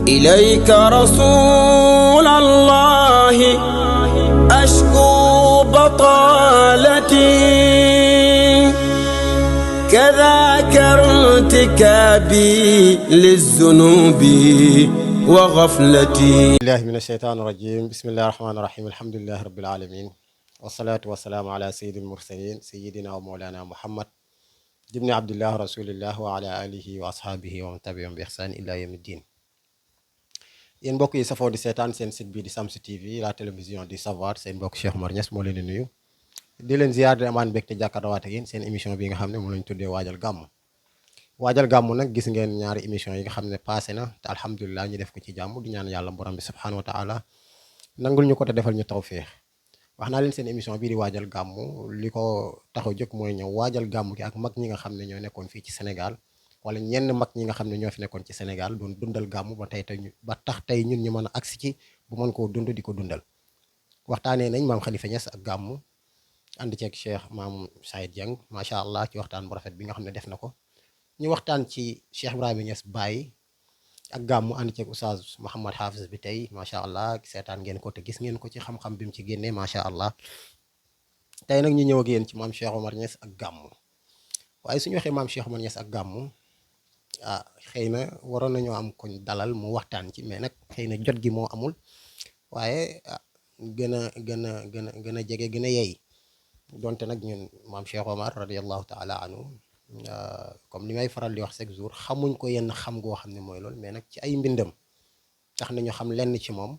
إليك رسول الله أشكو بطالتي كذاك ارتكابي للذنوب وغفلتي. الله من الشيطان الرجيم. بسم الله الرحمن الرحيم. الحمد لله رب العالمين، والصلاة والسلام على سيد المرسلين سيدنا ومولانا محمد ابن عبد الله رسول الله وعلى آله وأصحابه ومن تبعهم بإحسان إلى يوم الدين. yéen mbokk yi safoo di seetaan seen site bi di Shamsu TV, la télévision du savoir, seen mbokk Cheikh Omar Niass moo leen di nuyu di leen ziar di amaan mbégte jàkkaarloowaat ak yéen seen émission bi nga xam ne moom lañ tuddee waajal gàmmu nag gis ngeen ñaari émission yi nga xam ne passé na te alhamdulilah ñu def ko ci jàmm di ñaan yàlla borom bi subhanahu wa taala nangul ñu ko te defal ñu tawféex. wax naa leen seen émission bii di waajal gàmmu li ko tax a jóg mooy ñëw waajal gàmmu gi ak mag ñi nga xam ne ñoo nekkoon fii ci Sénégal, wala ñenn mag ñi nga xam ne ñoo fi nekkoon ci Sénégal doon dundal gàmmu ba tax tey ñun ñu mën a agsi ci bu mën koo dund di ko dundal. waxtaanee nañ maam Khalifa Niass ak gàmmu ànd ceeg Cheikh maam Saïd Dieng macha allah ci waxtaan bu rafet bi nga xam ne def na ko. ñu waxtaan ci Cheikh Ibrahima Niass Baye ak gàmmu ànd ceeg Oustaz Mouhamed Hafiz bi tey macha allah seetaan ngeen ko te gis ngeen ko ci xam-xam bi mu ci génnee macha allah. tey nag ñu ñëw ak yéen ci maam Cheikh Omar Niass ak gàmmu. waaye suñu waxee maam Cheikh Omar Niass ak gàmmu xëy na waroon nañoo am koñ dalal mu waxtaan ci, mais nag xëy na jot gi moo amul, waaye gën a jege gën a yey donte nag ñun maam Cheikh Omar radiallahu taala anhu comme li may faral di wax chaque jour xamuñ ko yenn xam goo xam ne mooy loolu, mais nag ci ay mbindam tax nañu xam lenn ci moom,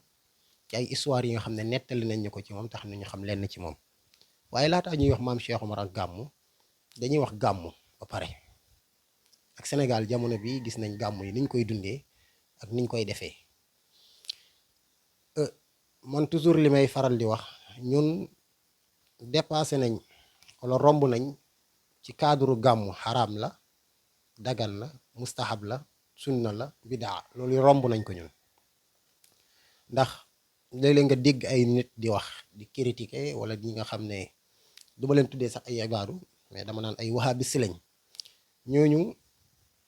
ci ay histoire yi nga xam ne nettali nañ ñu ko ci moom tax nañu xam lenn ci moom. waaye laataa ñuy wax maam Cheikh Omar ak gàmmu dañuy wax gàmmu ba pare. ak Sénégal jamono bi gis nañ gàmmu yi niñ koy dundee ak niñ koy defee. man toujours li may faral di wax, ñun dépassé nañ wala romb nañ ci cadre gàmmu xaraam la, dagan la, mustahab la, sunna la, bidaa, loolu romb nañ ko ñun. ndax léeg-léeg nga dégg ay nit di wax di critiquer wala ñi nga xam ne duma leen tuddee sax ay ibaadu, mais dama naan ay wahabis si lañ. ñooñu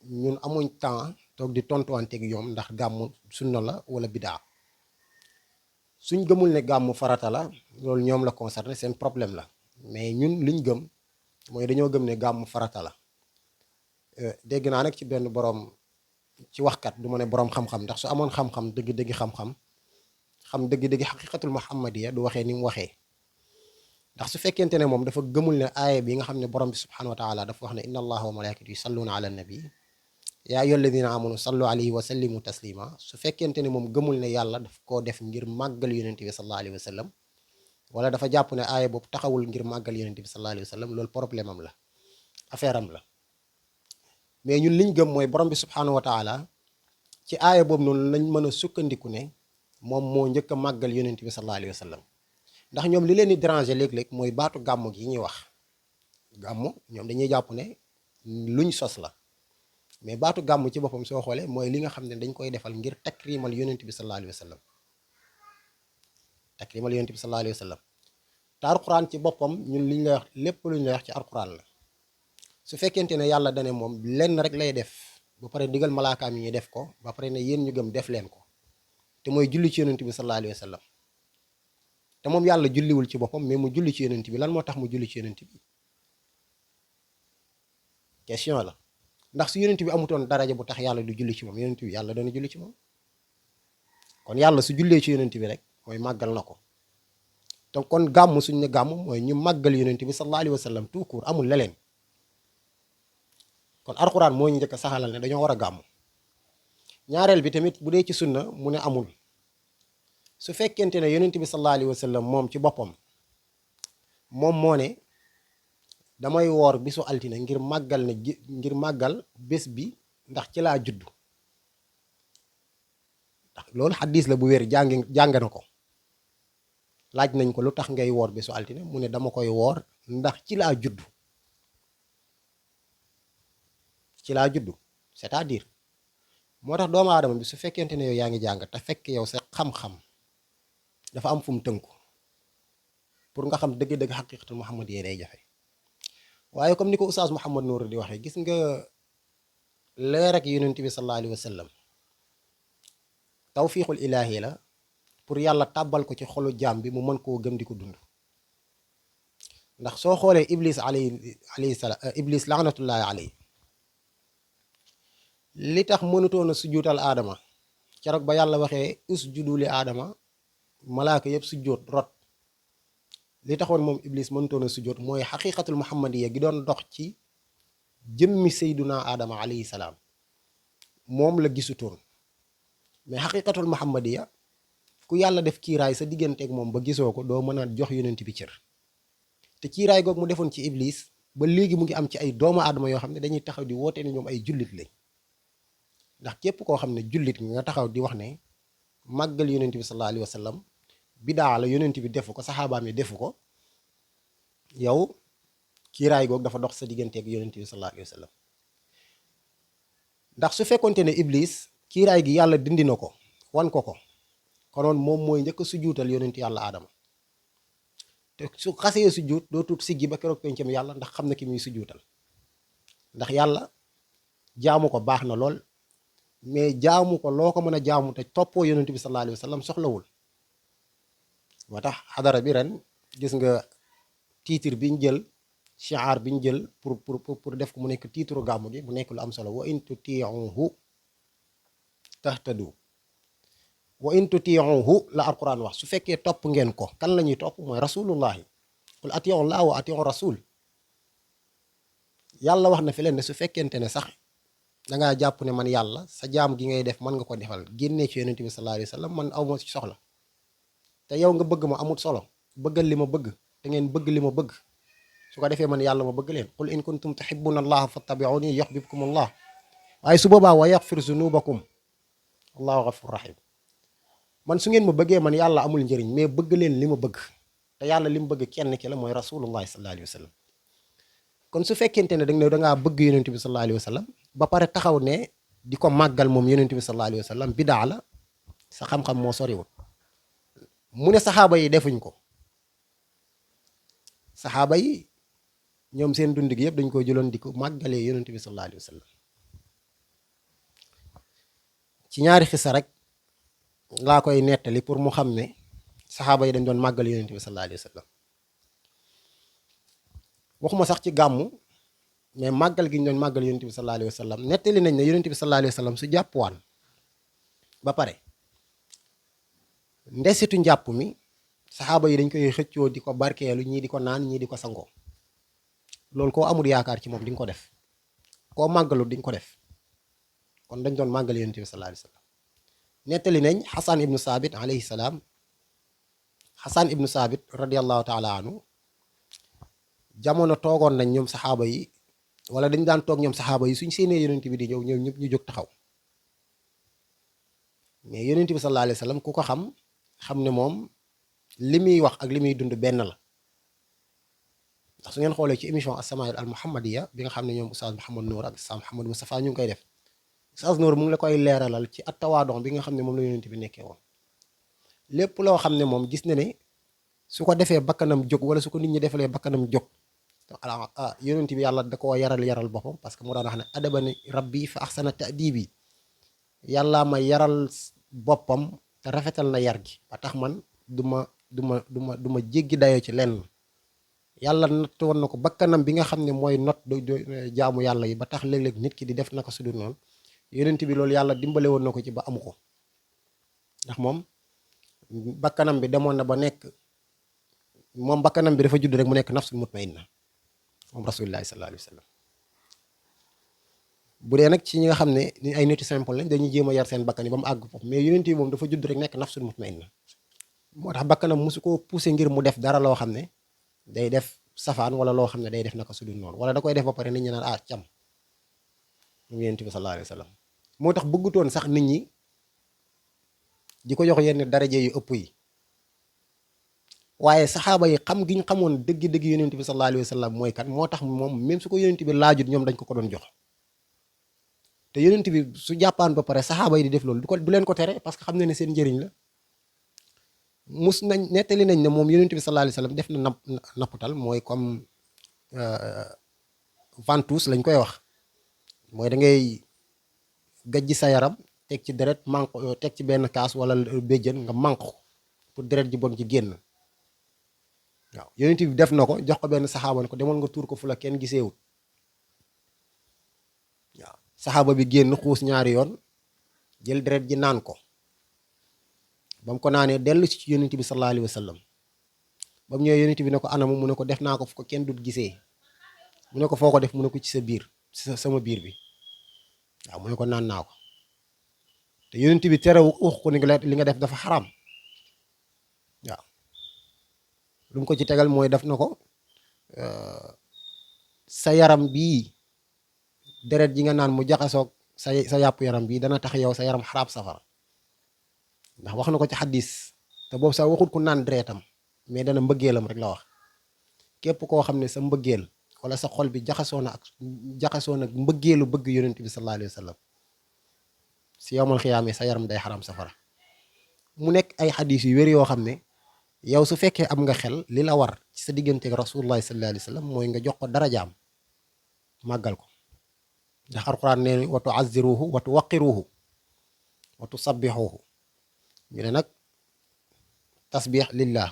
ñun amuñ temps toog di tontuwanteeg ñoom ndax gàmmu sunna la wala bidaa. suñ gëmul ne gàmmu farata la, loolu ñoom la concerné, seen problème la. mais ñun liñ gëm mooy dañoo gëm ne gàmmu farata la. dégg naa nag ci benn borom ci waxkat, du ma ne borom xam-xam, ndax su amoon xam-xam dëgg-dëgg xam-xam xam dëgg-dëgg xaqiqatul muhammadiya du waxee ni mu waxee. ndax su fekkente ne moom dafa gëmul ne aaya bi nga xam ne borom bi subhanahu wa taala dafa wax ne inna allaha wa malaikatu yusalluna ala nabi yaa ayyuha alladina amanu sallu alayhi wa sallimu taslima, su fekkente ne moom gëmul ne yàlla daf koo def ngir màggal yonente bi sallallahu alayhi wa sallam, wala dafa jàpp ne aaya boobu taxawul ngir màggal yonente bi sallallahu alayhi wa sallam, loolu problème am la, affaire am la. mais ñun liñ gëm mooy borom bi subhanahu wa taala ci aaya boobu noonu lañ mën a sukkandiku ne moom moo njëkk a màggal yonente bi sallallahu alayhi wa sallam. ndax ñoom li leen di déranger léeg-léeg mooy baatu gàmmu gi ñuy wax gàmmu, ñoom dañuy jàpp ne luñ sos la, mais baatu gàmmu ci boppam soo xoolee mooy li nga xam ne dañ koy defal ngir takrimal yonent bi sallallahu alayhi wa sallam, takrimal yonent bi sallallahu alayhi wa sallam. te alquran ci boppam ñun liñ lay wax lépp luñ lay wax ci alquran la. su fekkente ne yàlla dane moom lenn rek lay def ba pare digal malaakaam yi ñu def ko, ba pare ne yéen ñu gëm def leen ko, te mooy julli ci yonent bi sallallahu alayhi wa sallam. te moom yàlla julliwul ci boppam, mais mu julli ci yonent bi. lan moo tax mu julli ci yonent bi? question la. ndax su yonent bi amutoon daraja bu tax yàlla du julli ci moom, yonent bi yàlla dana julli ci moom. kon yàlla su jullee ci yonent bi rek mooy màggal na ko. te kon gàmm suñ ne gàmm mooy ñu màggal yonent bi sallallahu alayhi wa sallam tout court, amul leneen. kon alxuraan moo ñu njëkk a saxalal ne dañoo war a gàmm. ñaareel bi tamit bu dee ci sunna mu ne amul. su fekkente ne yonent bi sallallahu alayhi wa sallam moom ci boppam moom moo ne damay woor bisu altine ngir màggal bés bi ndax ci laa juddu, ndax loolu xaddiis la bu wér, jàng na ko. laaj nañ ko lu tax ngay woor bisu altine, mu ne dama koy woor ndax ci laa juddu. ci laa juddu c'est-à-dire moo tax doomu aadama bi su fekkente ne yow yaa ngi jàng te fekk yow sa xam-xam dafa am fu mu tënku pour nga xam dëgg-dëgg xaqiqatul muhammad yee day jafe. waaye comme ni ko Oustaz Mouhamed Nour di waxee, gis nga leer ak yonent bi sallallahu alayhi wa sallam tawfiixul ilaahi la pour yàlla tàbbal ko ci xolu jaam bi mu mën koo gëm di ko dund. ndax soo xoolee iblis alayhi salaam iblis laanatullaahi alayhi li tax mënutoon a sujjuutal aadama keroog ba yàlla waxee usjudu li aadama malaaka yëpp sujjoot rot, li taxoon moom iblis mënutoon a sujjoot mooy xaqiiqatul muhammadiya gi doon dox ci jëmmi sayduna aadama alayhi salaam moom la gisutoon. mais xaqiiqatul muhammadiya ku yàlla def kiiraay sa digganteeg moom ba gisoo ko doo mën a jox yonent bi cër. te kiiraay googu mu defoon ci iblis ba léegi mu ngi am ci ay doomu aadama yoo xam ne dañuy taxaw di woote ne ñoom ay jullit lañ. ndax képp koo xam ne jullit nga taxaw di wax ne màggal yonent bi sallallahu alayhi wa sallam bidaa la, yonent bi defu ko, saxaabaam yi defu ko, yow kiiraay googu dafa dox sa digganteeg yonent bi sallallahu alayhi wa sallam. ndax su fekkonte ne iblis kiiraay gi yàlla dindi na ko wan ko konoon moom mooy njëkk a sujjuutal yonent yàlla aadama. te su xasee sujjuut doo tuut siggi ba keroog pencam yàlla, ndax xam na ki muy sujjuutal. ndax yàlla jaamu ko baax na lool, mais jaamu ko loo ko mën a jaamu te toppoo yonent bi sallallahu alayhi wa sallam soxlawul. moo tax xadara bi ren gis nga titre bi ñu jël, shi'ar bi ñu jël pour def ko mu nekk titre gàmmu gi mu nekk lu am solo. wa in tuti'uhu tahtadu. wa in tuti'uhu la alquran wax, su fekkee topp ngeen ko, kan la ñuy topp? mooy rasulullahi. qul ati'u llaha wa ati'u rasul. yàlla wax na fi leen ne su fekkente ne sax dangaa jàpp ne man yàlla sa jaam gi ngay def man nga ko defal, génnee ci yonent bi sallallahu alayhi wa sallam, man awma ci soxla. te yow nga bëgg ma amut solo, bëggal li ma bëgg te ngeen bëgg li ma bëgg, su ko defee man yàlla ma bëgg leen. qul in kuntum tuhibbuna allaha fattabi'uni yuhbibkum allah. waaye su boobaa wa yaghfir zunubakum allahu ghafur rahim. man su ngeen ma bëggee man yàlla amul njëriñ, mais bëgg leen li ma bëgg, te yàlla li mu bëgg kenn ki la mooy rasulullahi sallallahu alayhi wa sallam. kon su fekkente ne dangaa bëgg yonent bi sallallahu alayhi wa sallam ba pare taxaw ne di ko màggal moom yonent bi sallallahu alayhi wa sallam, bidaa la, sa xam-xam moo soriwul. mu ne saxaaba yi defuñ ko. saxaaba yi ñoom seen dund gi yëpp dañ ko jëloon di ko màggalee yonent bi sallallahu alayhi wa sallam. ci ñaari xisa rek laa koy nettali pour mu xam ne saxaaba yi dañ doon màggal yonent bi sallallahu alayhi wa sallam. waxuma sax ci gàmmu, mais màggal gi ñu doon màggal yonent bi sallallahu alayhi wa sallam. nettali nañ ne yonent bi sallallahu alayhi wa sallam su jàppuwaan ba pare ndesitu njàpp mi saxaaba yi dañ koy xëccoo di ko barkeelu, ñii di ko naan, ñii di ko sangoo. loolu koo amul yaakaar ci moom di nga ko def, koo màggalut di nga ko def. kon dañ doon màggal yonent bi sallallahu alayhi wa sallam. nettali nañ xasan ibnu saabit alayhi salaam, xasan ibnu saabit radiallahu taala anhu, jamono toogoon nañ ñoom saxaaba yi, wala dañ daan toog ñoom saxaaba yi suñ séenee yonent bi di ñëw ñoom ñëpp ñu jóg taxaw. mais yonent bi sallallahu alayhi wa sallam ku ko xam ne moom li muy wax ak li muy dund benn la. ndax su ngeen xoolee ci émission as-Samaa'il al muhammadiya bi nga xam ne ñoom Oustaz Mouhamed Nour ak Oustaz Mouhamed Moustapha ñu ngi koy def, Oustaz Nour mu ngi la koy leeralal ci at-tawaadon bi nga xam ne moom la yonent bi nekkee woon. lépp loo xam ne moom gis na ne su ko defee bakkanam jóg, wala su ko nit ñi defalee bakkanam jóg, yonent bi yàlla da koo yaral boppam, parce que moo daan wax ne adabani rabbi fa ahsana ta'dibi. yàllaa ma yaral boppam te rafetal na yar gi ba tax man du ma jéggi dayoo ci lenn. yàlla natt woon na ko bakkanam bi nga xam ne mooy not jaamu yàlla yi ba tax léeg-léeg nit ki di def naka su dul noonu. yonent bi loolu yàlla dimbale woon na ko ci ba amu ko, ndax moom bakkanam bi demoon na ba nekk, moom bakkanam bi dafa judd rek mu nekk nafsul mutmainna moom rasulillahi sallallahu alayhi wa sallam. bu dee nag ci ñi nga xam ne ni ay nit simple lañ, dañuy jéem a yar seen bakkan yi ba mu àgg foofu, mais yonent bi moom dafa judd rek nekk nafsul mutmainna. moo tax bakkanam mosu koo poussé ngir mu def dara loo xam ne day def safaan, wala loo xam ne day def naka su dul noonu, wala da koy def ba pare nit ñi naan cam mu yonent bi sallallahu alayhi wa sallam. moo tax bëggutoon sax nit ñi di ko jox yenn daraje yu ëpp yi. waaye saxaaba yi xam gi ñu xamoon dëgg-dëgg yonent bi sallallahu alayhi wa sallam mooy kan, moo tax moom même su ko yonent bi laajut ñoom dañ ko doon jox. te yonent bi su jàppaan ba pare saxaaba yi di def loolu du leen ko tere, parce que xam na ne seen njëriñ la. nettali nañ ne moom yonent bi sallallahu alayhi wa sallam def na napputal, mooy comme ventouse lañ koy wax, mooy da ngay gajji sa yaram teg ci deret manq teg ci benn kaas wala béjjën nga manq pour deret ji bon ci génn. waaw yonent bi def na ko, jox ko benn saxaaba ne ko demal nga tuur ko fu la kenn giseewut. waaw saxaaba bi génn xuus ñaari yoon jël deret ji naan ko. ba mu ko naanee dellu si ci yonent bi sallallahu alayhi wa sallam. ba mu ñëwee yonent bi ne ko anamu, mu ne ko def naa ko fu ko kenn dut gisee. mu ne ko foo ko def, mu ne ko ci sa biir, sama biir bi. waaw mu ne ko naan naa ko. te yonent bi terewu wax ko ni li nga def dafa xaram. waaw lu mu ko ci tegal mooy def na ko sa yaram bii deret ji nga naan mu jaxasoog sa yàpp yaram bii dana tax yow sa yaram xaraab safara. ndax wax na ko ci xaddis te boobu sax waxut ku naan deretam mais dana mbëggeelam rek la wax. képp koo xam ne sa mbëggeel wala sa xol bi jaxasoo nag mbëggeelu bëgg yonent bi sallallahu alayhi wa sallam, si yowmal xiyaame sa yaram day xaram safara. mu nekk ay xadis yu wér yoo xam ne yow su fekkee am nga xel, li la war ci sa digganteeg rasulullahi sallallahu alayhi wa sallam mooy nga jox ko darajaam, màggal ko. ndax alquran nee wa tuazziruhu wa tuwaqiruhu wa tusabbixuhu. ñu ne nag tasbix lillah,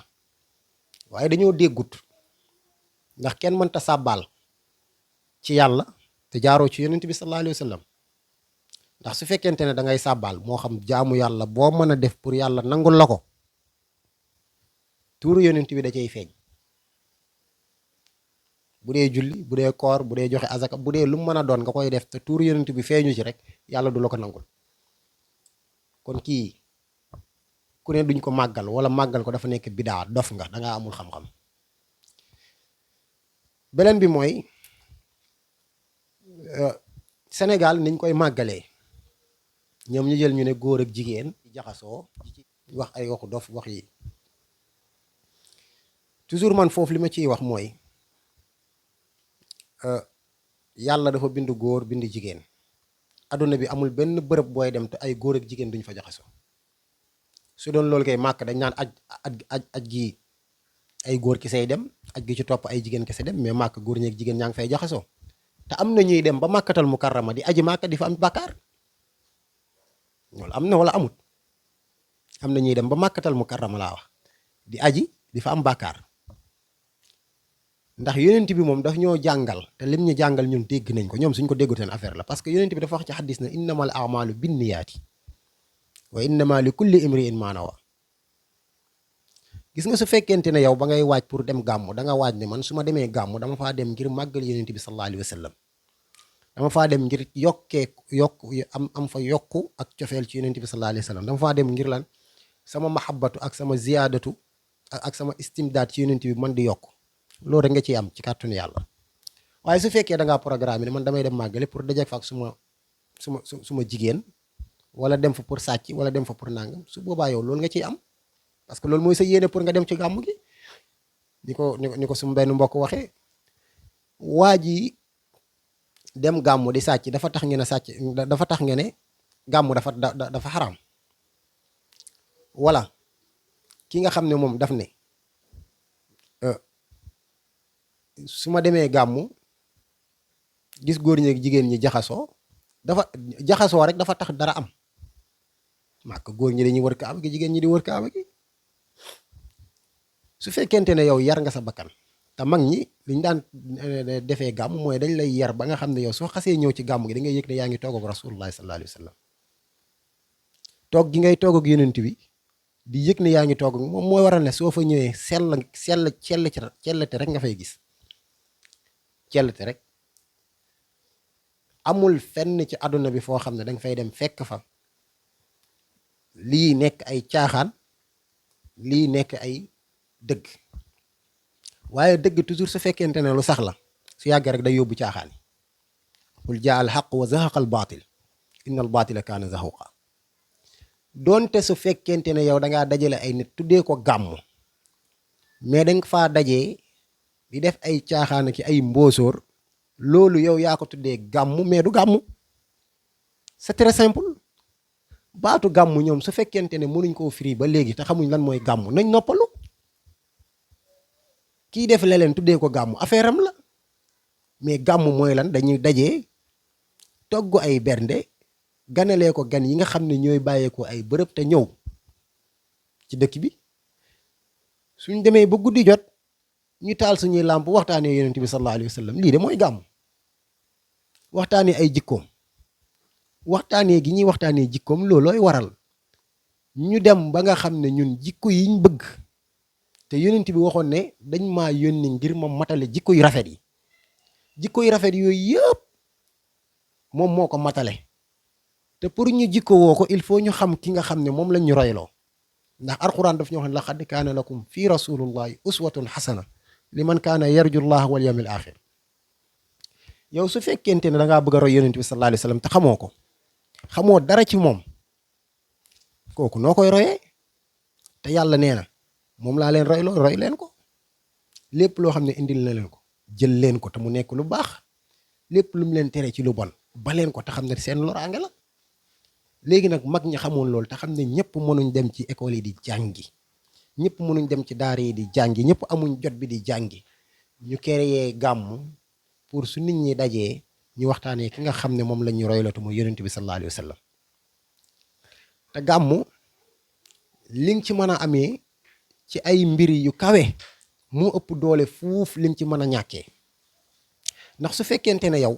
waaye dañoo déggut, ndax kenn mënta sàbbaal ci yàlla te jaaroo ci yonent bi sallallahu alayhi wa sallam. ndax su fekkente ne da ngay sàbbaal, moo xam jaamu yàlla boo mën a def pour yàlla nangul la ko, tuuru yonent bi da cay feeñ. bu dee julli, bu dee koor, bu dee joxe azaka, bu dee lu mu mën a doon nga koy def te tuuru yonent bi feeñu ci rek, yàlla du la ko nangul. kon kii ku ne duñ ko màggal wala màggal ko dafa nekk bidaa, dof nga, dangaa amul xam-xam. beneen bi mooy Sénégal niñ koy màggalee, ñoom ñu jël ñu ne góor ak jigéen jaxasoo, wax ay waxu dof wax yi. toujours man foofu li ma ciy wax mooy yàlla dafa bind góor bind jigéen. adduna bi amul benn bërëb booy dem te ay góor ak jigéen duñ fa jaxasoo. su doon loolu kay màkk dañ naan aj gi ay góor ki say dem, aj gi ci topp ay jigéen kese dem, mais màkk góor ñeeg jigéen ñaa ngi fay jaxasoo. te am na ñuy dem ba màkkatal mukarrama di aji màkk di fa am bàkkaar. loolu am na wala amut? am na ñuy dem ba màkkatal mukarrama laa wax di aji di fa am bàkkaar. ndax yonent bi moom daf ñoo jàngal, te lim ñu jàngal ñun dégg nañ ko, ñoom suñ ko dégguteen affaire la. parce que yonent bi dafa wax ci xaddis na innamal a'malu binniyaati wa innama li kulli imri'in ma nawa. gis nga su fekkente ne yow ba ngay waaj pour dem gàmmu da nga waaj ne man su ma demee gàmmu dama faa dem ngir màggal yonent bi sallallahu alayhi wa sallam, dama faa dem ngir am fa yokku ak cofeel ci yonent bi sallallahu alayhi wa sallam, dama faa dem ngir lan sama mahabbatu ak sama ziyaadatu ak sama istimdaad ci yonent bi man di yokk. loolu rek nga ciy am ci kàttanu yàlla. waaye su fekkee da ngaa programme ne man damay dem màggale pour dajeek fa ak suma jigéen, wala dem fa pour sàcc, wala dem fa pour nangam, su boobaa yow loolu nga ciy am. parce que loolu mooy sa yéene pour nga dem ci gàmmu gi. ni ko suma benn mbokk waxee, waa ji dem gàmmu di sàcc dafa tax ngeen a dafa tax ngeen ne gàmmu dafa xaraam. wala ki nga xam ne moom daf ne su ma demee gàmmu gis góor ñi ak jigéen ñi jaxasoo rek dafa tax dara am. màkk góor ñi dañuy wër kaaba gi, jigéen ñi di wër kaaba gi. su fekkente ne yow yar nga sa bakkan, te mag ñi liñ daan defee gàmm mooy dañ lay yar ba nga xam ne yow soo xasee ñëw ci gàmm gi da ngay yëg ne yaa ngi toog ak rasulullah sallallahu alayhi wa sallam. toog gi ngay toog ak yonent bi di yëg ne yaa ngi toog ak moom mooy waral ne soo fa ñëwee cellete rek nga fay gis. cellete rek. amul fenn ci àdduna bi foo xam ne danga fay dem fekk fa lii nekk ay caaxaan, lii nekk ay dëgg. waaye dëgg toujours su fekkente ne lu sax la, su yàggee rek day yóbbu caaxaan yi. qul jaa al xaq wa zahaqa al baatil inna al baatila kaana zahuqa. doonte su fekkente ne yow dangaa dajale ay nit tuddee ko gàmmu, mais danga faa dajee di def ay caaxaan ki ay mbóosóor, loolu yow yaa ko tuddee gàmmu mais du gàmmu. c'est très simple. baatu gàmmu ñoom su fekkente ne mënuñ koo firi ba léegi te xamuñ lan mooy gàmmu, nañ noppalu. kii def leneen tuddee ko gàmmu affaire am la, mais gàmmu mooy lan dañuy dajee togg ay bernde ganalee ko gan yi nga xam ne ñooy bàyyeekoo ay bërëb te ñëw ci dëkk bi. suñ demee ba guddi jot ñu taal suñuy làmp waxtaanee yonent bi sallallahu alayhi wa sallam lii de mooy gàmm. waxtaanee ay jikkoom waxtaanee gi ñuy waxtaanee jikkoom loolooy waral ñu dem ba nga xam ne ñun jikko yiñ bëgg te yonent bi waxoon ne dañ maa yónni ngir ma matale jikko yu rafet yi. jikko yu rafet yooyu yëpp moom moo ko matale te pour ñu jikko woo ko il faut ñu xam ki nga xam ne moom lañ ñu royloo ndax alquran daf ñu wax ne laqad kaana lakum fi rasulillahi uswatun xasana liman kaana yarju llah wal yawmil axir. yow su fekkente ne da ngaa bëgg a roy yonent bi sallallahu alayhi wa sallam te xamoo ko xamoo dara ci moom kooku noo koy royee te yàlla nee na moom laa leen royloo roy leen ko. lépp loo xam ne indil na leen ko jël leen ko te mu nekk lu baax lépp lu mu leen tere ci lu bon ba leen ko te xam ne seen loraange la. léegi nag mag ñi xamoon loolu te xam ne ñëpp mënuñ dem ci école yi di jàngi ñëpp mënuñ dem ci daara yi di jàngi ñëpp amuñ jot bi di jàngi ñu créé gàmm pour su nit ñi dajee ñu waxtaanee ki nga xam ne moom la ñu roylatu mooy yonent bi sallallahu alayhi wa sallam. te gàmm li nga ci mën a amee ci ay mbir yu kawe moo ëpp doole fuuf lim ci mën a ñàkkee ndax su fekkente ne yow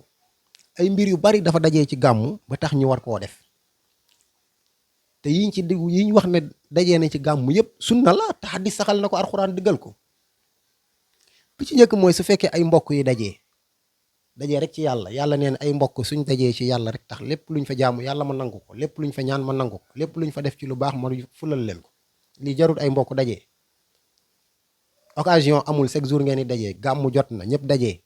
ay mbir yu bari dafa dajee ci gàmm ba tax ñu war koo def te yiñ ci diggu yiñ wax ne dajee na ci gàmm yépp sunna la te xadis saxal na ko alxuraan diggal ko. bi ci njëkk mooy su fekkee ay mbokk yi dajee rek ci yàlla neen ay mbokk suñ dajee ci yàlla rek tax lépp luñ fa jaamu yàlla ma nangu ko lépp luñ fa ñaan ma nangu ko lépp luñ fa def ci lu baax ma fulal leen ko. lii jarul ay mbokk dajee occasion amul chaque jour ngeen di dajee gàmmu jot na ñëpp dajee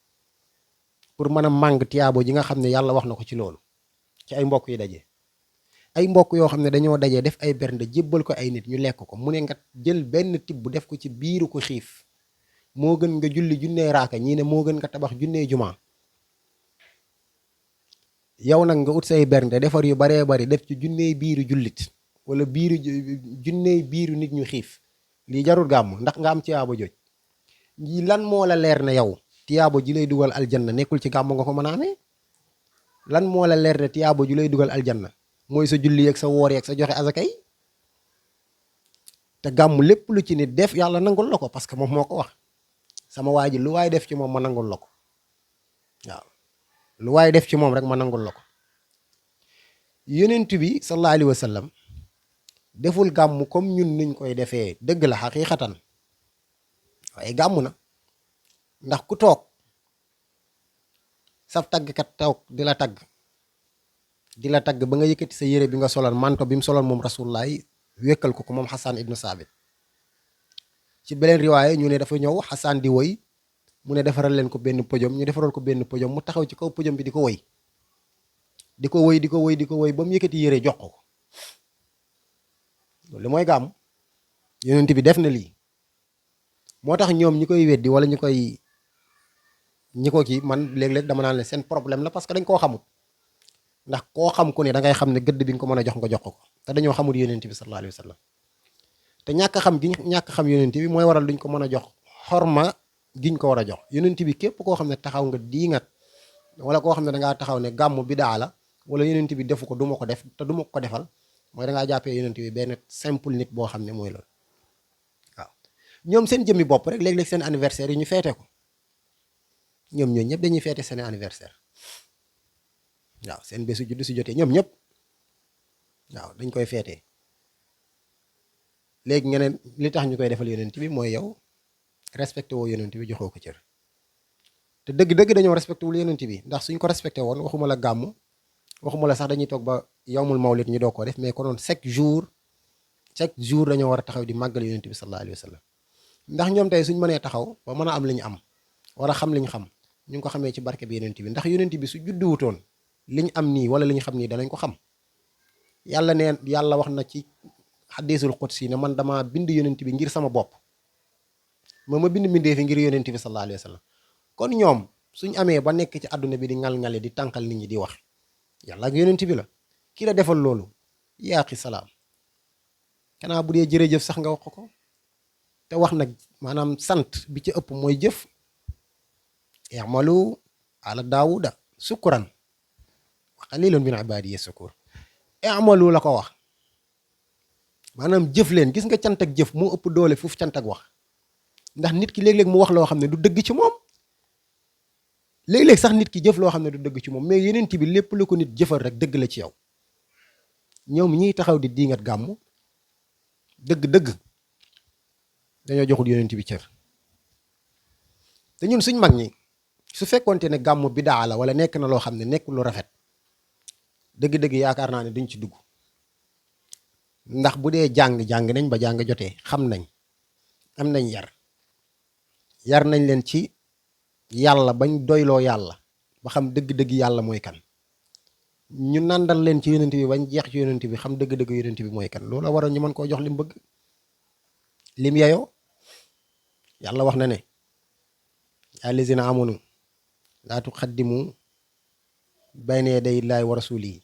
pour mën a màng tiyaabo ji nga xam ne yàlla wax na ko ci loolu ci ay mbokk yi dajee. ay mbokk yoo xam ne dañoo dajee def ay bernde jébbal ko ay nit ñu lekk ko mu ne nga jël benn tibb def ko ci biiru ko xiif moo gën nga julli junnee raaka ñii ne moo gën nga tabax junnee jumaa. yow nag nga ut say bernde defar yu baree bari def ci junnee biiru jullit wala junnee biiru nit ñu xiif lii jarul gàmm ndax nga am tiyaabo joj lii lan moo la leer ne yow tiyaabo ji lay dugal aljanna nekkul ci gàmm nga ko mën a amee. lan moo la leer ne tiyaabo ji lay dugal aljanna mooy sa julli ak sa woor ak sa joxe azaka yi. te gàmm lépp lu ci nit def yàlla nangul la ko parce que moom moo ko wax sama waa ji lu waay def ci moom ma nangul la ko waaw lu waay def ci moom rek ma nangul la ko. yonent bi sallallahu alayhi wa sallam deful gàmm comme ñun niñ koy defee dëgg la xaqiiqatan waaye gàmm na ndax ku toog saf taggkat toog di la tagg ba nga yëkkati sa yére bi nga soloon manto bi mu soloon moom rasulullah wékkal ko moom Hassan ibnu Saabit. ci beneen riwaaye ñu ne dafa ñëw Hassan di woy mu ne defaral leen ko benn podium ñu defaral ko benn podium mu taxaw ci kaw podium bi di ko woy ba mu yëkkati yére jox ko loolu mooy gàmm. yonent bi def na lii moo tax ñoom ñi koy weddi wala ñi ko kii man léeg-léeg dama naan leen seen problème la parce que dañ koo xamut. ndax koo xam ku ne da ngay xam ne gëdd bi nga ko mën a jox nga jox ko te dañoo xamul yonent bi sallallahu alayhi wa sallam te ñàkk xam yonent bi mooy waral duñ ko mën a jox xorma giñ ko war a jox. yonent bi képp koo xam ne taxaw nga diingat wala koo xam ne dangaa taxaw ne gàmm bidaa la wala yonent bi defu ko du ma ko def te du ma ko defal mooy dangaa jàppee yonent bi benn simple nit boo xam ne mooy loolu. waaw ñoom seen jëmmi bopp rek léeg-léeg seen anniversaire yi ñu feete ko ñoom ñooñu ñëpp dañuy feete seen anniversaire. waaw seen bésu juddu si jotee ñoom ñëpp waaw dañ koy feetee léegi ngeen li tax ñu koy defal yonent bi mooy yow respecté woo yonent bi joxoo ko cër te dëgg-dëgg dañoo respecté wul yonent bi ndax suñ ko respecté woon waxuma la gàmm waxuma la sax dañuy toog ba yawmul mawlid ñu doo ko def mais konoon chaque jour dañoo war a taxaw di màggal yonent bi sallallahu alayhi wa sallam ndax ñoom tey suñ mënee taxaw ba mën a am li ñu am war a xam li ñu xam ñu ngi ko xamee ci barke bi yonent bi ndax yonent bi su judduwutoon li ñu am nii wala li ñu xam nii danañ ko xam. yàlla wax na ci xadiisul qudsi ne man dama bind yonent bi ngir sama bopp ma bind mbindee fi ngir yonent bi sallallahu alayhi wa sallam kon ñoom suñ amee ba nekk ci àdduna bi di ngal-ngale di tànqal nit ñi di wax yàlla ak yonent bi la ki la defal loolu yaaqi salaam kanaa bu dee jërëjëf sax nga wax ko te wax nag maanaam sant bi ci ëpp mooy jëf i'malu ala daawuda sukkuran wa qalilun min ibadiya sukur i'malu la ko wax maanaam jëf leen. gis nga cant ak jëf moo ëpp doole foofu cant ak wax, ndax nit ki léeg-léeg mu wax loo xam ne du dëgg ci moom, léeg-léeg sax nit ki jëf loo xam ne du dëgg ci moom, mais yeneen bi lépp lu ko nit jëfal rek dëgg la ci yow. ñoom ñiy taxaw di diingat gàmmu dëgg-dëgg dañoo joxul yonent bi cër. te ñun suñ mag ñi su fekkonte ne gàmmu bidaa la wala nekk na loo xam ne nekk lu rafet, dëgg-dëgg yaakaar naa ne duñ ci dugg. ndax bu dee jàng nañ ba jàng jotee, xam nañ, am nañ yar nañ leen ci yàlla bañ doyloo yàlla ba xam dëgg-dëgg yàlla mooy kan. ñu nàndal leen ci yonent bi bañ jeex ci yonent bi xam dëgg-dëgg yonent bi mooy kan. loolu waroon ñu mën koo jox lim bëgg, lim yeyoo. yàlla wax na ne yaa lazina amanu laa tuqaddimu bayna yaday llaahi wa rasuulihi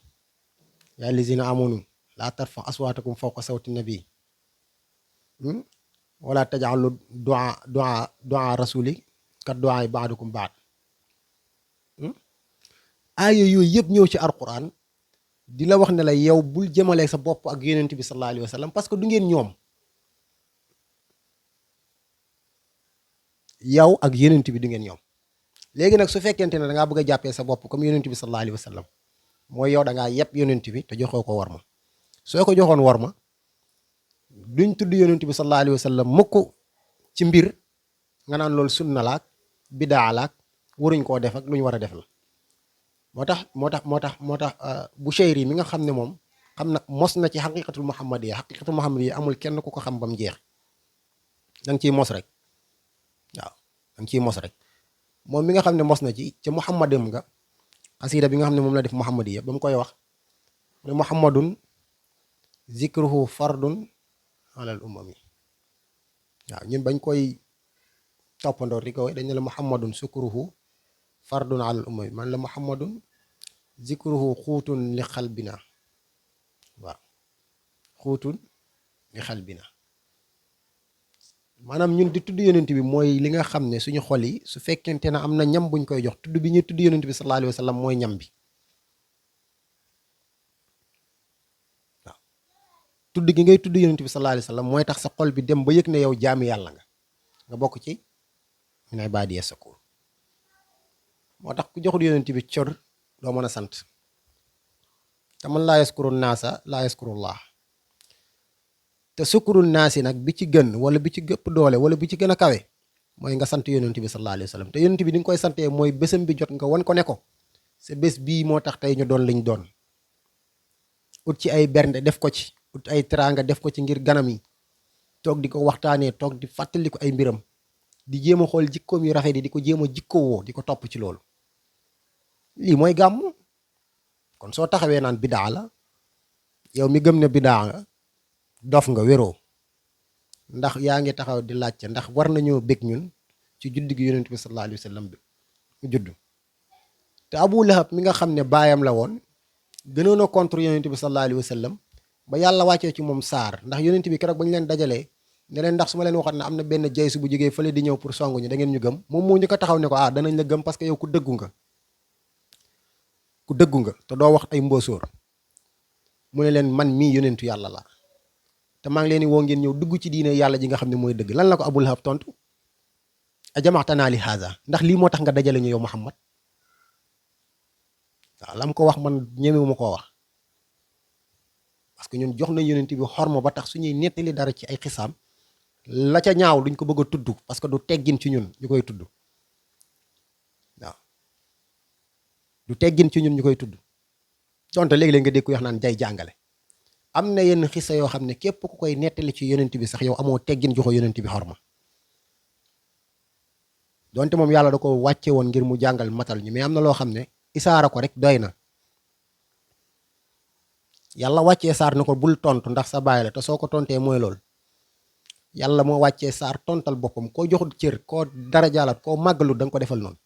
yaa lazina amanu laa tarfa aswaatakum fawqa sawti nabi wala taj'alu du'a rasuli kat du'a ba'dukum ba'd. aaya yooyu yëpp ñëw ci alquran di la wax ne la yow bul jëmale sa bopp ak yonent bi sallallahu alayhi wa sallam, parce que du ngeen ñoom. yow ak yonent bi du ngeen ñoom. léegi nag su fekkente ne da ngaa bëgg a jàppee sa bopp comme yonent bi sallallahu alayhi wa sallam, mooy yow da ngaa yeb yonent bi te joxoo ko war ma. soo ko joxoon war ma duñ tudd yonent bi sallallahu alayhi wa sallam mukk ci mbir nga naan loolu sunna laak bidaa laak waruñ koo def ak lu ñu war a def la. moo tax Bushayri mi nga xam ne moom xam na mos na ci xaqiqatul muhammadiya amul kenn ku ko xam ba mu jeex. danga ciy mos rek, waaw danga ciy mos rek. moom mi nga xam ne mos na ci ca muhammadam nga xasida bi nga xam ne moom la def muhammadiya ba mu koy wax ne muhammadun zikruhu fardun alal umami. waaw ñun bañ koy toppandoor di ko dañ ne la muhammadun sukruhu fardun alal umami, man la muhammadun zikruhu xuutun li xalbina. waaw xuutun li xalbina maanaam ñun di tudd yonent bi mooy li nga xam ne suñu xol yi su fekkente ne am na ñam buñ koy jox, tudd bi ñuy tudd yonent bi sallallahu alayhi wa sallam mooy ñam bi. waaw tudd gi ngay tudd yonent bi sallallahu alayhi wa sallam mooy tax sa xol bi dem ba yëg ne yow jaami yàlla nga bokk ci min ibaadiya shakuur. moo tax ku joxul yonent bi cër doo mën a sant. te man laa yaskuru naasa laa yaskurullah. te sukkurul naasi nag bi ci gën wala bi ci gëpp doole wala bi ci gën a kawe mooy nga sant yonent bi sallallahu alayhi wa sallam. te yonent bi ni nga koy santee mooy bésam bi jot nga wan ko ne ko sa bés bii moo tax tey ñu doon liñ doon. ut ci ay bernde def ko ci, ut ay teraanga def ko ci ngir ganam yi, toog di ko waxtaanee, toog di fàttali ko ay mbiram, di jéem a xool jikkoom yu rafet yi di ko jéem a jikkowoo di ko topp ci loolu. lii mooy gàmmu. kon soo taxawee naan bidaa la, yow mi gëm ne bidaa nga dof nga, wéroo. ndax yaa ngi taxaw di laajte ndax war nañoo bég ñun ci judd gi yonent bi sallallahu alayhi wa sallam bi mu judd. te Abu Lahab mi nga xam ne baayam la woon gënoon a contre yonent bi sallallahu alayhi wa sallam ba yàlla wàccee ci moom saar. ndax yonent bi keroog ba ñu leen dajalee ne leen ndax su ma leen waxoon ne am na benn jaysu bu jógee fële di ñëw pour songu ñu da ngeen ñu gëm, moom moo ñu ko taxaw ne ko danañ la gëm parce que yow ku dëggu nga te doo wax ay mbóosóor. mu ne leen man mii yonentu yàlla la te maa ngi leen di woo ngeen ñëw dugg ci diine yàlla ji nga xam ne mooy dëgg. lan la ko Abu Lahab tontu? a jamaxtanaa li haza, ndax lii moo tax nga dajale ñu yow Muhammad? waaw lam ko wax man ñemewuma koo wax, parce que ñun jox nañ yonent bi xorma ba tax suñuy nettali dara ci ay xisaam la ca ñaaw duñ ko bëgg a tudd parce que du teggin ci ñun ñu koy tudd. waaw du teggin ci ñun ñu koy tudd. donte léegi-léeg nga dégg ko wax naan jay jàngale. am na yenn xisa yoo xam ne képp ku koy nettali ci yonent bi sax yow amoo teggin joxo yonent bi xorma. donte moom yàlla da ko wàcce woon ngir mu jàngal matal ñi, mais am na loo xam ne isaara ko rek doy na. yàlla wàccee saar na ko bul tontu ndax sa baay la te soo ko tontee mooy lool. yàlla moo wàccee saar tontal boppam koo joxut cër, koo dara jaalat, koo màggalut da nga ko defal noonu.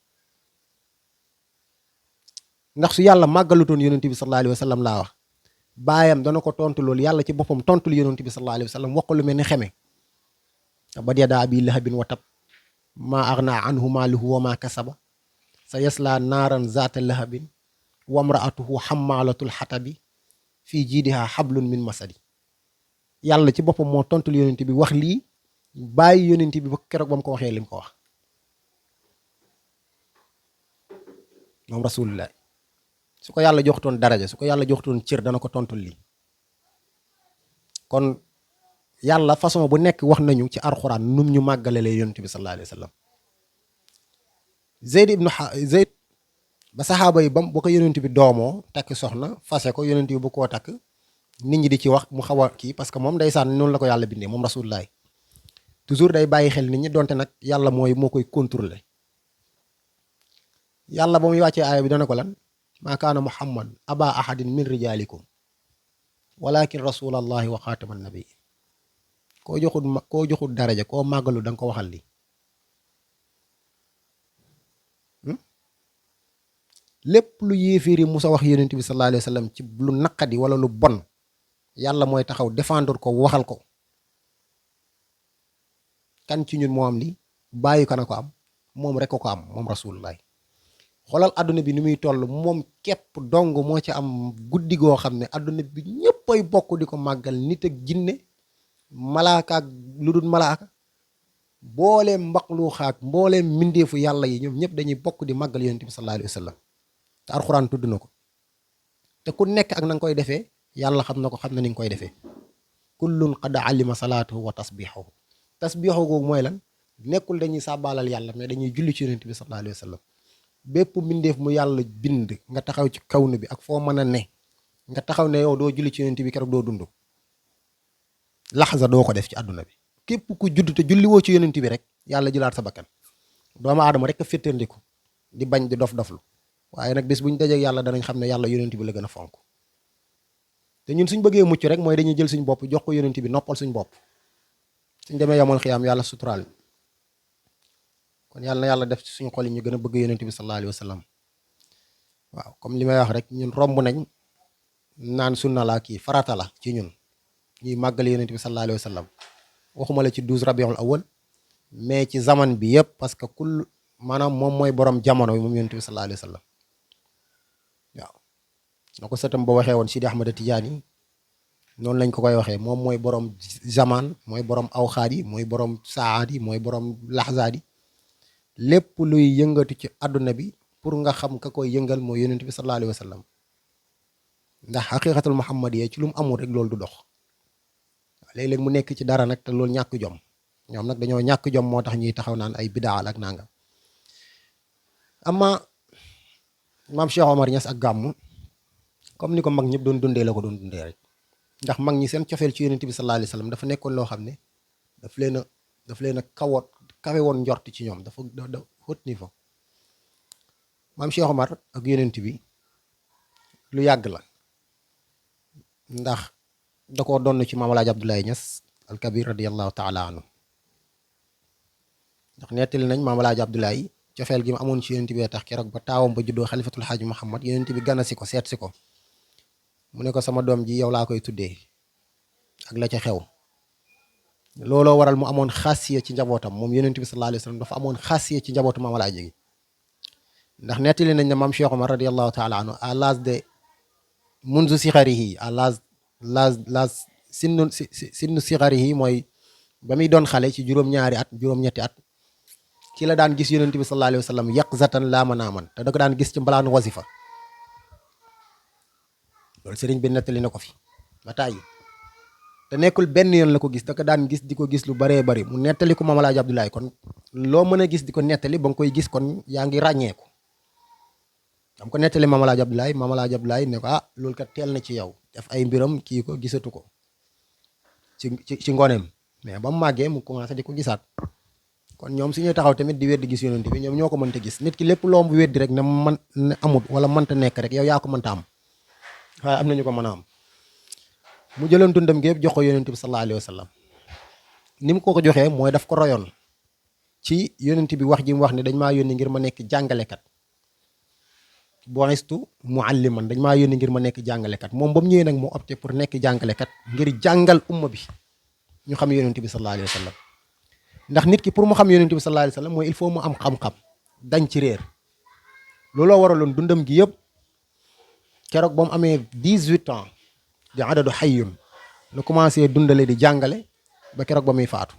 ndax su yàlla màggalutoon yonent bi sallallahu alayhi wa sallam laa wax, baayam dana ko tontu loolu. yàlla ci boppam tontul yonent bi sallallahu alayhi wa sallam wax ko lu mel ni xeme. tabbat yadaa abii lahabin wa tab maa aghnaa anhu maaluhu wa maa kasaba sa yaslaa naaran zaata lahabin wa mraatuhu hammaalatul xatabi fii jiidihaa hablun min masadi. yàlla ci boppam moo tontul yonent bi wax lii bàyyi yonent bi ba keroog ba mu ko waxee lim ko wax moom rasulullah. su ko yàlla joxutoon daraja, su ko yàlla joxutoon cër, dana ko tontul lii. kon yàlla façon bu nekk wax nañu ci alxuraan num ñu màggalalee yonent bi sallallahu alayhi wa sallam. Zeyd ba saxaaba yi bam ba ko yonent bi doomoo takk soxna fase ko yonent bi bu koo takk nit ñi di ci wax mu xaw a kii parce que moom ndeysaan noonu la ko yàlla bindee moom rasulullah. toujours day bàyyi xel nit ñi donte nag yàlla moo koy contrôler. yàlla ba muy wàccee aaya bi dana ko lan maa kaana muhammad aba ahadin min rijalikum walakin rasulallahi wa xaatama nabi. koo joxul daraja koo màggalu da nga ko waxal li lépp lu yéeféeri musa wax yonent bi sallallahu alayhi wa sallam ci lu naqadi wala lu bon yàlla mooy taxaw défendre ko waxal ko. kan ci ñun moo am li bàyyi kana ko am moom rek ko am moom rasulullah. xoolal adduna bi ni muy toll moom képp dong moo ci am guddi goo xam ne adduna bi ñëppay bokk di ko màggal, nit ak jinne malaaka ak lu dul malaaka, mbooleem mbaqluuxaak mbooleem mbindeefu yàlla yi ñoom ñëpp dañuy bokk di màggal yonent bi sallallahu alayhi wa sallam. te alxuraan tudd na ko te ku nekk ak na nga koy defee yàlla xam na ko, xam na ni nga koy defee. kullun qad alima salaatuhu wa tasbiixahu. tasbiixahu googu mooy lan? nekkul dañuy sàbbaalal yàlla mais dañuy julli ci yonent bi sallallahu alayhi wa sallam. bépp mbindeef mu yàlla bind nga taxaw ci kawnu bi ak foo mën a ne nga taxaw ne yow doo julli ci yonent bi keroog doo dund. laxza doo ko def ci àdduna bi. képp ku judd te julli woo ci yonent bi rek yàlla jëlaat sa bakkan. doomu aadama rek a féttandiku di bañ di dof-doflu waaye nag bés bu ñu dajee yàlla danañ xam ne yàlla yonent bi la gën a fonk. te ñun suñ bëggee mucc rek mooy dañuy jël suñ bopp jox ko yonent bi noppal suñ bopp. suñ demee yamoon xiyaam yàlla suturaal. kon yàlla na yàlla def ci suñu xol yi ñu gën a bëgg yonent bi sallallahu alayhi wa sallam. waaw comme li may wax rek ñun romb nañ naan sunna la kii farata la ci ñun ñuy màggal yonent bi sallallahu alayhi wa sallam. waxuma la ci 12 rabiul awal mais ci zaman bi yëpp parce que maanaam moom mooy borom jamono bi moom yonent bi sallallahu alayhi wa sallam. waaw na ko sëtam ba waxee woon Sidi Ahmad Tijaani noonu lañ ko koy waxee moom mooy borom zaman, mooy borom awxaat yi, mooy borom saat yi, mooy borom laxzaat yi. lépp luy yëngatu ci àdduna bi pour nga xam ka koy yëngal mooy yonent bi sallallahu alayhi wa sallam. ndax xaqiqatul muhammadiyya ci lu mu amul rek loolu du dox. léeg-léeg mu nekk ci dara nag te loolu ñàkk jom, ñoom nag dañoo ñàkk jom moo tax ñuy taxaw naan ay bidaa ak nangam. amma maam Cheikh Omar Niass ak gàmmu comme ni ko mag ñëpp doon dundee la ko doon dundee rek. ndax mag ñi seen cofeel ci yonent bi sallallahu alayhi wa sallam dafa nekkoon loo xam ne daf leen a kawe woon njort ci ñoom, dafa haut niveau. maam Cheikh Omar ak yonent bi lu yàgg la ndax da koo doon ci maam Alaaji Abdoulaye Niass al Kabir radiyallahu taala anhu. ndax nettali nañ maam Alaaji Abdoulaye cofeel gi mu amoon ci yonent bi tax keroog ba taawam ba juddoo xalifatul xaaji Muhammad yonent bi gana si ko seet si ko mu ne ko sama doom ji yow laa koy tuddee ak la ca xew. looloo waral mu amoon xaasiya ci njabootam moom yonent bi sallallahu alayhi wa sallam dafa amoon xaasiya ci njabootu maam Alaaji gi. ndax nettali nañ ne maam Cheikh Omar radiyallahu taala anhu à l'âge de munzu sixarihi à l'âge sinnu sixarihi mooy ba muy doon xale ci juróom-ñaari at juróom-ñetti at ci la daan gis yonent bi sallallahu alayhi wa sallam yaqzatan laa manaaman te da ko daan gis ci mbalaanu wasifa. loolu sëriñ bi nettali na ko fi ba tàyyi te nekkul benn yoon la ko gis da ko daan gis di ko gis lu baree bari mu nettali ko maam Alaaji Abdoulaye. kon loo mën a gis di ko nettali ba nga koy gis kon yaa ngi ràññeeku. dam ko nettali maam Alaaji Abdoulaye ne ko loolu kat teel na ci yow def ay mbiram kii ko gisatu ko ci ngoneem mais ba mu màggee mu commencé di ko gisaat. kon ñoom suñuy taxaw tamit di weddi gis yonent bi ñoom ñoo ko mënta gis. nit ki lépp loo weddi rek ne amut wala mënta nekk rek yow yaa ko mënta am waaye am nañu ko mën a am. mu jëloon dundam gi yëpp jox ko yonent bi sallallahu alayhi wa sallam. ni mu ko joxee mooy daf ko royoon ci yonent bi wax ji mu wax ne dañ maa yónni ngir ma nekk jàngalekat. bu'istu mu'alliman dañ maa yónni ngir ma nekk jàngalekat. moom ba mu ñëwee nag moo opté pour nekk jàngalekat ngir jàngal umma bi ñu xam yonent bi sallallahu alayhi wa sallam. ndax nit ki pour mu xam yonent bi sallallahu alayhi wa sallam mooy il faut mu am xam-xam dañ ci réer. looloo waraloon dundam gi yëpp keroog ba mu amee 18 ans di adadu xayyun lu commencé dundale di jàngale ba keroog ba muy faatu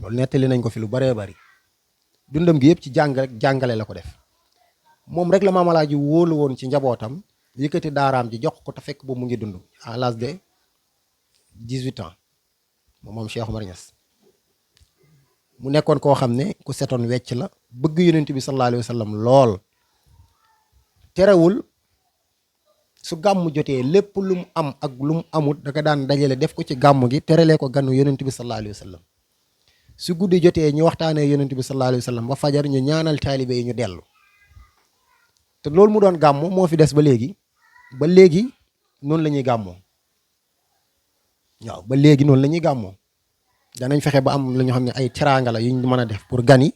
loolu nettali nañ ko fi lu baree bari dundam gi yëpp ci jàngale la ko def moom rek la Maam Alaaji wóolu woon ci njabootam yëkkati daaraam ji jox ko te fekk boobu mu ngi dund à l'âge de 18 ans moom Cheikh Omar Niass mu nekkoon koo xam ne ku setoon wecc la bëgg yonent bi sallallahu alayhi wa sallam lool terewul su gàmm jotee lépp lu mu am ak lu mu amut da nga daan dajale def ko ci gàmm gi terelee ko ganu yonent bi sallallahu alayhi wa sallam su guddi jotee ñu waxtaanee yonent bi sallallahu alayhi wa sallam ba fajar ñu ñaanal taalibe yi ñu dellu te loolu mu doon gàmmoo moo fi des ba léegi noonu la ñuy gàmmoo waaw ba léegi noonu la ñuy gàmmoo danañ fexe ba am la ñu xam ne ay teraanga la yu ñu mën a def pour gan yi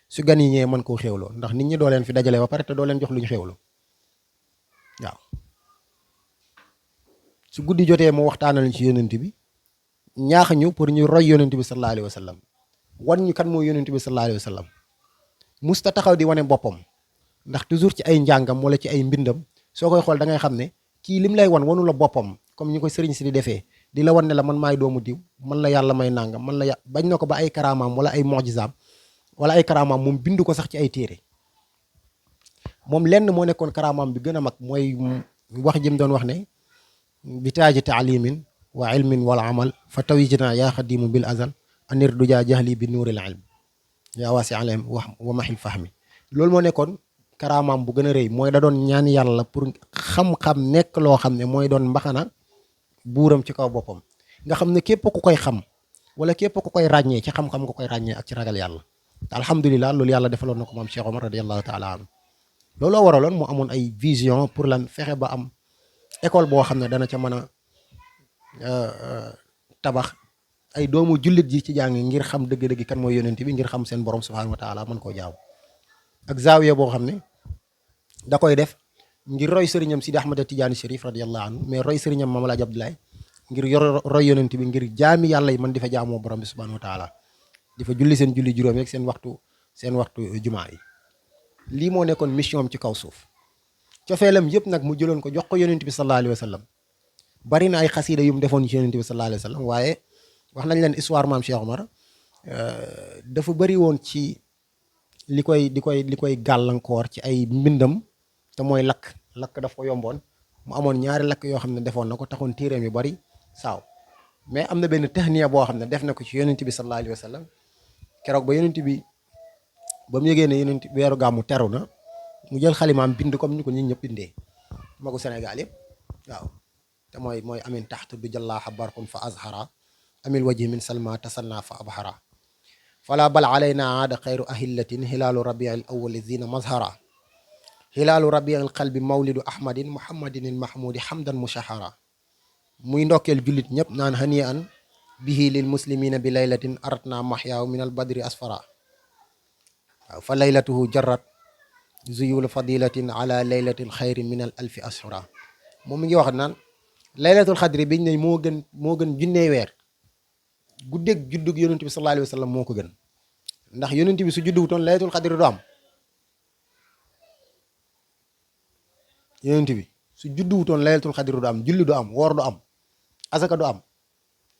su gan yi ñëwee mën koo xéwloo ndax nit ñi doo leen fi dajale ba pare te doo leen jox lu ñu xéwloo waaw su guddi jotee mu waxtaanal ci yonent bi ñaax ñu pour ñu roy yonent bi sallallahu alayhi wa sallam wan ñu kan mooy yonent bi sallallahu alayhi wa sallam musta taxaw di wane boppam ndax toujours ci ay njàngam wala ci ay mbindam soo koy xool da ngay xam ne kii lim lay wanu la boppam comme ñu koy sëriñ si di defee di la wan ne la man maay doomu diw man la yàlla may nangam man la bañ na ko ba ay karaamaam wala ay mojisaam wala ay karaamaam moom bindu ko sax ci ay téere moom lenn moo nekkoon karaamaam bi gën a mag mooy wax jëm doon wax ne bi taaji taalimin wa ilmin wal amal fa tawijna yaa xadimu bil azal anir du jaa jahli bi nuuril ilm yaa waasi alayhim wa mahil fahmi loolu moo nekkoon karaamaam bu gën a rëy mooy da doon ñaan yàlla pour xam-xam nekk loo xam ne mooy doon mbaxana buuram ci kaw boppam nga xam ne képp ku koy xam wala képp ku koy ràññee ci xam-xam nga koy ràññee ak ci ragal yàlla te alhamdulilah loolu yàlla defaloon na ko moom Cheikh Omar radiyallahu taala anhu looloo waraloon mu amoon ay vision pour lan fexe ba am école boo xam ne dana ca mën a tabax ay doomu jullit ji ci jàng ngir xam dëgg-dëgg kan mooy yonent bi ngir xam seen borom subhanahu wa taala mën koo jaaw ak zaawiya boo xam ne da koy def ngir roy sëriñam Sidi Ahmad Tidiane Chérif radiyallahu anhu mais roy sëriñam Mame Alhaji Abdoulaye ngir roy yonent bi ngir jaami yàlla yi man di fa jaamoo borom bi subhanahu wa taala di fa julli seen julli juróom yeeg seen waxtu jumaa yi lii moo nekkoon mission am ci kaw suuf cofeelam yëpp nag mu jëloon ko jox ko yonent bi sallallahu alayhi wa sallam bari na ay xasiida yu mu defoon ci yonent bi sallallahu alayhi wa sallam waaye wax nañ leen histoire maam Cheikh Omar dafa bari woon ci li koy gàllankoor ci ay mbindam te mooy lakk daf ko yomboon mu amoon ñaari lakk yoo xam ne defoon na ko taxoon téereem yu bari saaw mais am na benn tahniya boo xam ne def na ko ci yonent bi sallallahu alayhi wa sallam keroog ba yonent bi ba mu yëgee ne yonent weeru gàmmu teru na mu jël xalimaam bind comme ni ko nit ñëpp bindee magu Sénégal yëpp waaw te mooy amin taxtu du jallaaxa barkun fa azhara amil wajhi min salma tasanna fa abhara fala bal alayna aada xayru ahillatin hilaalu rabiil awwali zina mazhara hilaalu rabiil qalbi mawlidu ahmadin muhammadin il mahmudi hamdan mushahara muy ndokkeel jullit ñëpp naan hani an bihi lil muslimina bi laylatin aratna mahyaaw min al badri asfara waaw fa laylatuhu jarrat zuyul fadilatin ala laylatil xayri min al alfi ashura moom mi ngi wax naan laylatul xadri biñ ne moo gën junnee weer guddeeg juddug yonent bi sallallahu alayhi wa sallam moo ko gën ndax yonent bi su judduwutoon laylatul xadri du am yonent bi su judduwutoon laylatul xadri du am julli du am woor du am asaka du am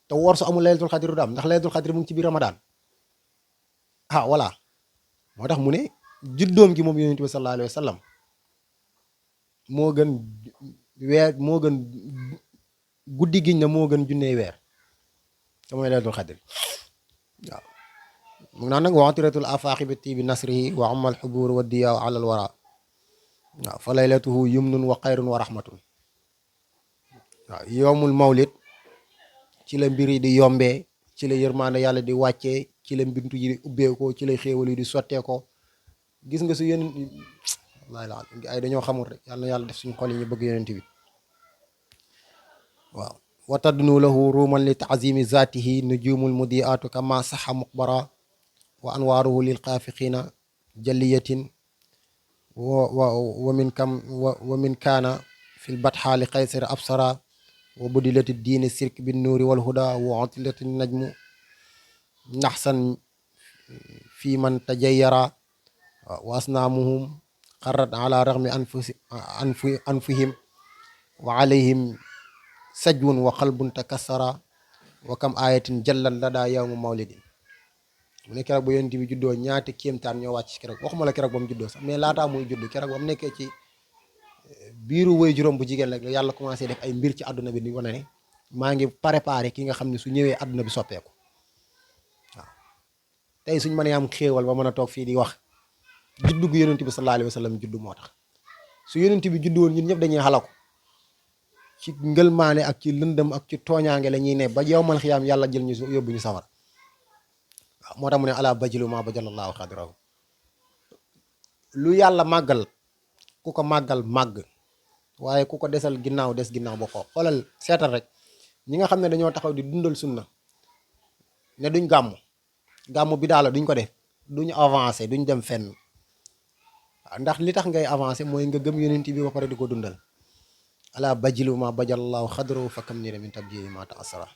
te woor su amul laylatul xadri du am ndax laylatul xadri mu ngi ci biir Ramadan voilà moo tax mu ne juddoom gi moom yonent bi sallallahu alayhi wa sallam moo gën weer moo gën guddi giñ na moo gën junney weer te mooy laylatul xadri waaw mu naan nag waatiratul afaaqi bi tibi nasrihi wa amal xubuur wa diyaaw alal wara waaw fa laylatuhu yumnun wa xayrun wa rahmatun waaw yoomul mawlid ci la mbir yi di yombee ci la yërmaande yàlla di wàccee ci la mbintu yi di ubbeekoo ci la xéewal yi di sotteekoo gis nga su yonent wallaahi la ay dañoo xamul rek yàlla na yàlla def suñu xol yi ñu bëgg yonent bi waaw wa tadnu lahu ruuman li taazimi zaatihi nujumul mudiatu kama saxa muqbara wa anwaaruhu lil xaafiqiina jalliyatin wa min kaana fi lbatxa li qaysar absara wa budilati diini sirk bin nuuri wal huda wa utilati najmu naxsan fi man tajayyara wa asnaamuhum xarrat ala raxmi anfihim wa alayhim sajwun wa qalbun takassara wa kam ayatin jallan lada yawmu mawlidin mu ne keroog ba yonent bi juddoo ñaati kéemtaan ñoo wàcc keroog waxuma la keroog ba mu juddoo sax mais laataa muy judd keroog ba mu nekkee ci biiru woy juróom bu jigéen rek la yàlla commencé def ay mbir ci àdduna bi di wane ne maa ngi préparé ki nga xam ne su ñëwee àdduna bi soppeeku waaw tey suñ mënee am xéewal ba mën a toog fii di wax juddu gu yonent bi sallallahu alayhi wa sallam juddu moo tax su yonent bi juddu woon ñun ñëpp dañuy xalaku ci ngëlmaane ak ci lëndëm ak ci tooñaange la ñuy ne ba yowmal xiyaam yàlla jël ñu yóbbu ñu sawar waaw moo tax mu ne ala bajilu ma bajalallahu xadirahu lu yàlla màggal ku ko màggal màgg waaye ku ko desal ginnaaw des ginnaaw ba ko xoolal seetal rek ñi nga xam ne dañoo taxaw di dundal sunna ne duñ gàmm bi daala duñ ko def duñ avancé duñ dem fenn ndax li tax ngay avancé mooy nga gëm yonent bi ba pare di ko dundal ala bajilu ma bajalallahu xadru fa kam ni min tabjili ma taasara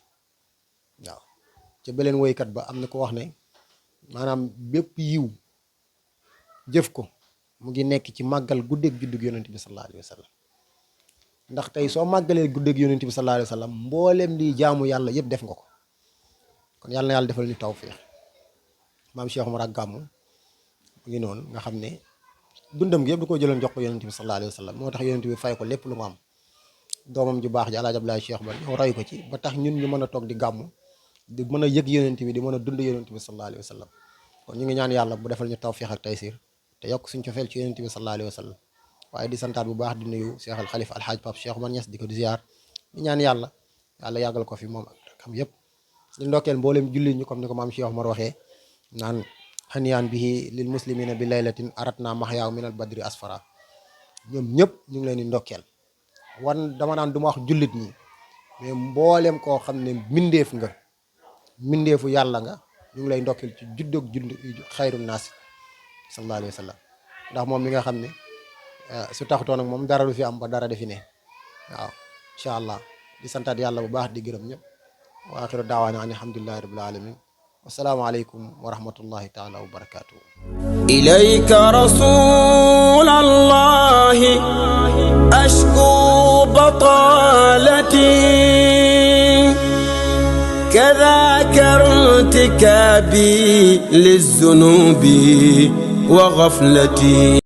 waaw ca beleen woykat ba am na ko wax ne maanaam bépp yiw jëf ko mu ngi nekk ci màggal guddeeg juddug yonent bi sallallahu alayhi wa sallam ndax tey soo màggalee guddeeg yonent bi sallallahu alayhi wa sallam mbooleem liy jaamu yàlla yëpp def nga ko kon yàlla na yàlla defal ñu tawfiix maam Cheikh Omar ak gàmmu mu ngi noonu nga xam ne dundam gi yëpp du ko jëloon jox ko yonent bi sallallahu alayhi wa sallam moo tax yonent bi fay ko lépp lu mu am doomam ju baax ji Alaaji Abdoulaye Cheikh ba ñëw roy ko ci ba tax ñun ñu mën a toog di gàmmu di mën a yëg yonent bi di mën a dund yonent bi sallallahu alayhi wa sallam kon ñu ngi ñaan yàlla bu defal ñu tawfiix ak taysiir te yokk suñ cofeel ci yonent bi sallallahu alayhi wa sallam waaye di santaat bu baax di nuyu Cheikh al Xalifa alxaaj Pape Cheikh Oumar Niass di ko di ziar di ñaan yàlla yàggal ko fi moom ak xam yëpp di ndokkeel mboolem julli ñu comme ni ko maam Cheikh Oumar waxee naan xaniyaan bihi lil muslimina bi laylatin aratna maxyaaw min al badri asfara ñoom ñëpp ñu ngi leen di ndokkeel dama naan du ma wax jullit ñi mais mboolem koo xam ne mbindeef nga mbindeefu yàlla nga ñu ngi lay ndokkeel ci juddoog xayru naas sallallahu alayhi wa sallam ndax moom mi nga xam ne su taxutoon ak moom dara du fi am ba dara defi ne waaw incha allah di santaat yàlla bu baax di gërëm ñëpp wa axiru daawaana an alhamdulillahi rabbil alamin wassalaamu aleykum wa rahmatullahi taala wa barakatuhu ilayka rasulallahi ashku batalati كذاك ارتكابي للذنوب وغفلتي